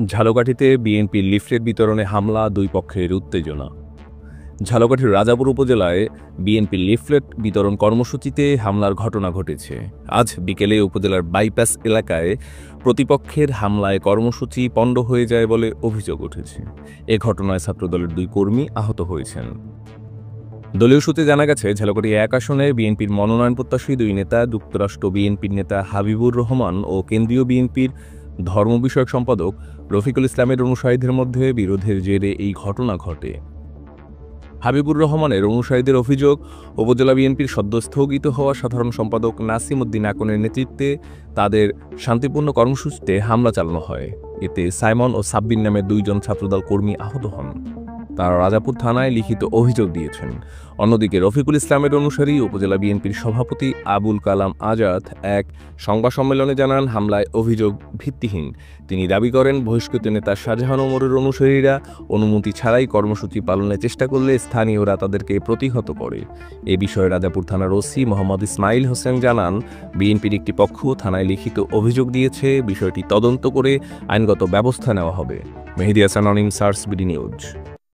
ঝালকাঠিতে বিএনপির লিফলেট বিতরণে হামলা, দুই পক্ষের উত্তেজনা। ঝালকাঠির রাজাপুর উপজেলায় বিএনপির লিফলেট বিতরণ কর্মসূচিতে হামলার ঘটনা ঘটেছে। আজ বিকেলে উপজেলার বাইপাস এলাকায় প্রতিপক্ষের হামলায় কর্মসূচি পণ্ড হয়ে যায় বলে অভিযোগ উঠেছে। এ ঘটনায় ছাত্রদলের 2 কর্মী আহত হয়েছেন। দলীয় সূত্রে জানা গেছে, ঝালকাঠি 1 আসনে বিএনপির মনোনয়ন প্রত্যাশী 2 নেতা, যুক্তরাষ্ট্র বিএনপির নেতা হাবিবুর রহমান ও কেন্দ্রীয় বিএনপির ধর্ম বিষয়ক সম্পাদক রফিকুল ইসলামের অনুসারীদের মধ্যে বিরোধের জেরে এই ঘটনা ঘটে। হাবিবুর রহমানের অনুসারীদের অভিযোগ, উপজেলা বিএনপির সদ্য স্থগিত হওয়া সাধারণ সম্পাদক নাসিম উদ্দিন আকনের নেতৃত্বে তাদের শান্তিপূর্ণ কর্মসূচিতে হামলা চালানো হয়। এতে সাইমন ও সাব্বির নামে 2 জন ছাত্রদল কর্মী আহত হন। তারা রাজাপুর থানায় লিখিত অভিযোগ দিয়েছেন। অন্যদিকে রফিকুল ইসলামের অনুসারী উপজেলা বিএনপির সভাপতি আবুল কালাম আজাদ এক সংবাদ সম্মেলনে জানান, হামলায় অভিযোগ ভিত্তিহীন। তিনি দাবি করেন, বহিষ্কৃত নেতা শাহজাহান ওমরের অনুসারীরা অনুমতি ছাড়াই কর্মসূচি পালনের চেষ্টা করলে স্থানীয়রা তাদেরকে প্রতিহত করে। এ বিষয়ে রাজাপুর থানার ওসি মোহাম্মদ ইসমাইল হোসেন জানান, বিএনপির একটি পক্ষ থানায় লিখিত অভিযোগ দিয়েছে, বিষয়টি তদন্ত করে আইনগত ব্যবস্থা নেওয়া হবে। মেহেদী হাসান অনিম, সার্স বিডি নিউজ।